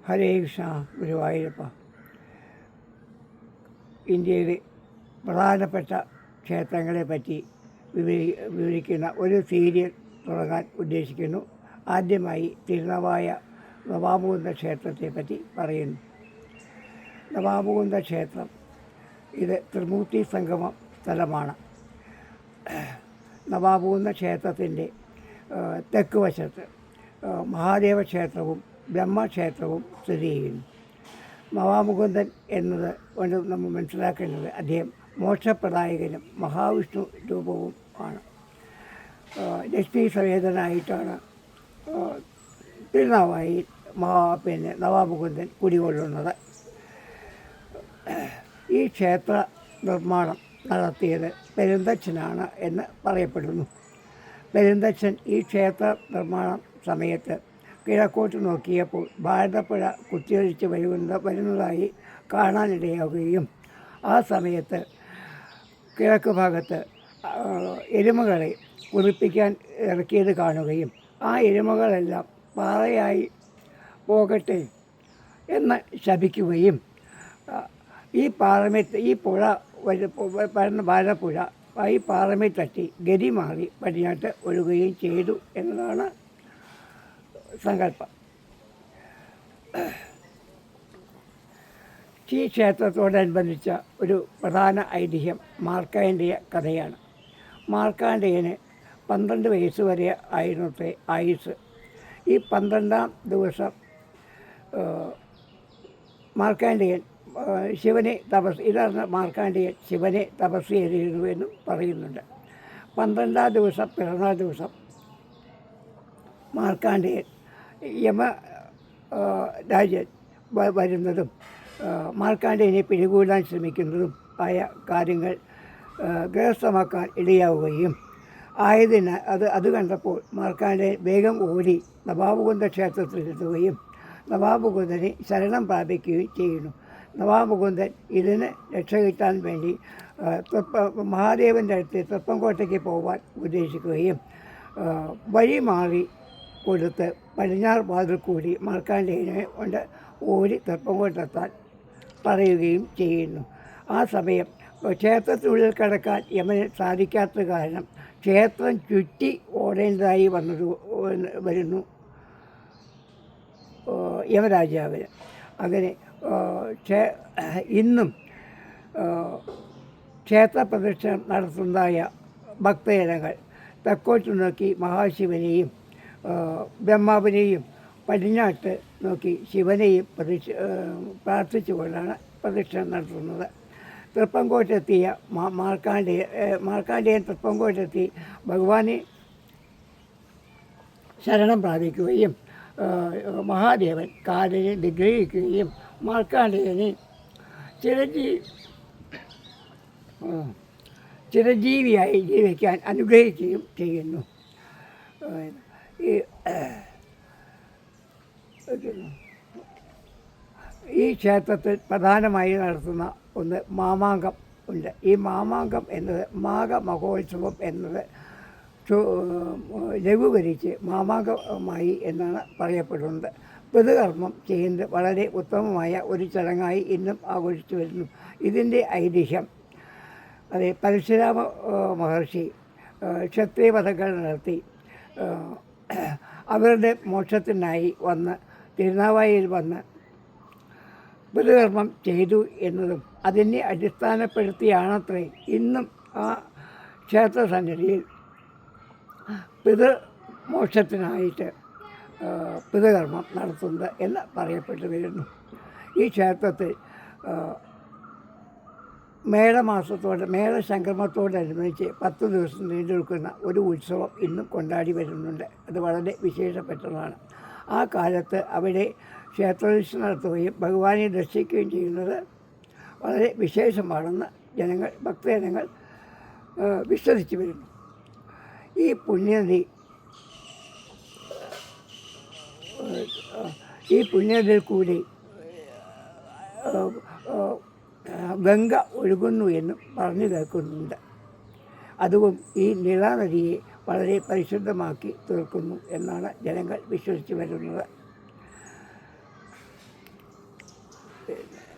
ഹരേ കൃഷ്ണ. ഗുരുവായൂരപ്പ. ഇന്ത്യയിലെ പ്രധാനപ്പെട്ട ക്ഷേത്രങ്ങളെ പറ്റി വിവരിക്കുന്ന ഒരു സീരിയൽ തുടങ്ങാൻ ഉദ്ദേശിക്കുന്നു. ആദ്യമായി തിരുനാവായ നവാമുകുന്ദ ക്ഷേത്രത്തെ പറ്റി പറയുന്നു. നവാമുകുന്ദ ക്ഷേത്രം ഇത് ത്രിമൂർത്തി സംഗമ സ്ഥലമാണ്. നവാമുകുന്ദ ക്ഷേത്രത്തിൻ്റെ തെക്ക് വശത്ത് മഹാദേവ ക്ഷേത്രവും ബ്രഹ്മക്ഷേത്രവും സ്ഥിതി ചെയ്യുന്നു. നവാമുകുന്ദൻ എന്നത് കൊണ്ട് നമ്മൾ മനസ്സിലാക്കേണ്ടത് അദ്ദേഹം മോക്ഷപ്രദായകനും മഹാവിഷ്ണു രൂപവും ആണ്. ലക്ഷ്മി സമേതനായിട്ടാണ് തിരുനാവായി നവാമുകുന്ദൻ കുടികൊള്ളുന്നത്. ഈ ക്ഷേത്ര നിർമ്മാണം നടത്തിയത് പെരുന്തച്ഛനാണ് എന്ന് പറയപ്പെടുന്നു. പെരുന്തച്ഛൻ ഈ ക്ഷേത്ര നിർമ്മാണ സമയത്ത് കിഴക്കോട്ട് നോക്കിയപ്പോൾ ഭാരതപ്പുഴ കുത്തിയൊലിച്ച് വരുന്നതായി കാണാനിടയാവുകയും ആ സമയത്ത് കിഴക്ക് ഭാഗത്ത് എരുമകളെ കുളിപ്പിക്കാൻ ഇറക്കിയത് കാണുകയും ആ എരുമകളെല്ലാം പാറയായി പോകട്ടെ എന്ന് ശപിക്കുകയും ഈ പുഴ വരുന്ന ഭാരതപ്പുഴ ഈ പാറമേ തട്ടി ഗതി മാറി പടിഞ്ഞാട്ട് ഒഴുകുകയും ചെയ്തു എന്നതാണ് സങ്കല്പം. ഈ ക്ഷേത്രത്തോടനുബന്ധിച്ച ഒരു പ്രധാന ഐതിഹ്യം മാർക്കണ്ഡേയ കഥയാണ്. മാർക്കണ്ഡേയന് 12 വയസ്സ് വരെ ആയിരുന്നത്തെ ആയുസ്. ഈ 12ാം ദിവസം മാർക്കണ്ഡേയൻ ശിവനെ ഇതാണ് മാർക്കണ്ഡേയൻ ശിവനെ തപസ് ചെയ്തിരുന്നുവെന്നും പറയുന്നുണ്ട്. 12ാം ദിവസം പിറന്നാൾ ദിവസം മാർക്കണ്ഡേയൻ രാജൻ വരുന്നതും മാർക്കണ്ഡേയനെ പിടികൂടാൻ ശ്രമിക്കുന്നതും ആയ കാര്യങ്ങൾ ഗ്രഹസ്ഥമാക്കാൻ ഇടയാവുകയും ആയതിനാൽ അത് കണ്ടപ്പോൾ മാർക്കണ്ഡേയൻ വേഗം ഓടി നവാമുകുന്ദ ക്ഷേത്രത്തിലെത്തുകയും നവാമുകുന്ദനെ ശരണം പ്രാപിക്കുകയും ചെയ്യുന്നു. നവാമുകുന്ദൻ ഇതിന് രക്ഷ കിട്ടാൻ വേണ്ടി മഹാദേവൻ്റെ അടുത്ത് തൃപ്പംകോട്ടയ്ക്ക് പോകാൻ ഉദ്ദേശിക്കുകയും വഴി മാറി കൊടുത്ത് പടിഞ്ഞാറ് വാതിൽ കൂടി മാർക്കണ്ഡേയനെ കൊണ്ട് ഓടി തൃപ്പംകോട്ടെത്താൻ പറയുകയും ചെയ്യുന്നു. ആ സമയം ക്ഷേത്രത്തിനുള്ളിൽ കടക്കാൻ യമന് സാധിക്കാത്ത കാരണം ക്ഷേത്രം ചുറ്റി ഓടേണ്ടതായി വരുന്നു യമരാജാവിന്. അങ്ങനെ ഇന്നും ക്ഷേത്ര പ്രദക്ഷിണം നടത്തുന്നതായ ഭക്തജനങ്ങൾ തെക്കോട്ട് നോക്കി മഹാശിവനെയും ബ്രഹ്മാവിനെയും പടിഞ്ഞാട്ട് നോക്കി ശിവനെയും പ്രാർത്ഥിച്ചുകൊണ്ടാണ് പ്രദക്ഷിണം നടത്തുന്നത്. തൃപ്പംകോട്ടെത്തിയ മാർക്കണ്ഡേയൻ തൃപ്പംകോട്ടെത്തി ഭഗവാനെ ശരണം പ്രാപിക്കുകയും മഹാദേവൻ കാലിനെ നിഗ്രഹിക്കുകയും മാർക്കണ്ഡേയനെ ചിരഞ്ജീവിയായി ജീവിക്കാൻ അനുഗ്രഹിക്കുകയും ചെയ്യുന്നു. ഈ ക്ഷേത്രത്തിൽ പ്രധാനമായി നടത്തുന്ന ഒന്ന് മാമാങ്കം ഉണ്ട്. ഈ മാമാങ്കം എന്നത് മാഘമഹോത്സവം എന്നത് ലഘൂകരിച്ച് മാമാങ്കമായി എന്നാണ് പറയപ്പെടുന്നത്. പിതൃകർമ്മം ചെയ്യുന്നത് വളരെ ഉത്തമമായ ഒരു ചടങ്ങായി ഇന്നും ആഘോഷിച്ചു വരുന്നു. ഇതിൻ്റെ ഐതിഹ്യം പരശുരാമ മഹർഷി ക്ഷത്രിയവധങ്ങൾ നടത്തി അവരുടെ മോക്ഷത്തിനായി തിരുനാവായിൽ വന്ന് പിതൃകർമ്മം ചെയ്തു എന്നതും അതിനെ അടിസ്ഥാനപ്പെടുത്തിയാണത്രേ ഇന്നും ആ ക്ഷേത്രസന്നിധിയിൽ പിതൃമോക്ഷത്തിനായിട്ട് പിതൃകർമ്മം നടത്തുന്നത് എന്ന് പറയപ്പെട്ടു വരുന്നു. ഈ ക്ഷേത്രത്തിൽ മേടസംക്രമത്തോടനുബന്ധിച്ച് 10 ദിവസം നീണ്ടു നിൽക്കുന്ന ഒരു ഉത്സവം ഇന്നും കൊണ്ടാടി വരുന്നുണ്ട്. അത് വളരെ വിശേഷപ്പെട്ടതാണ്. ആ കാലത്ത് അവിടെ ക്ഷേത്രദർശനം നടത്തുകയും ഭഗവാനെ ദർശിക്കുകയും ചെയ്യുന്നത് വളരെ വിശേഷമാണെന്ന് ഭക്തജനങ്ങൾ വിശ്വസിച്ച് വരുന്നു. ഈ പുണ്യനദിയിൽ കൂടി ഗംഗ ഒഴുകുന്നു എന്നും പറഞ്ഞു കേൾക്കുന്നുണ്ട്. അതും ഈ നീളാനദിയെ വളരെ പരിശുദ്ധമാക്കി തീർക്കുന്നു എന്നാണ് ജനങ്ങൾ വിശ്വസിച്ച് വരുന്നത്. പിന്നെ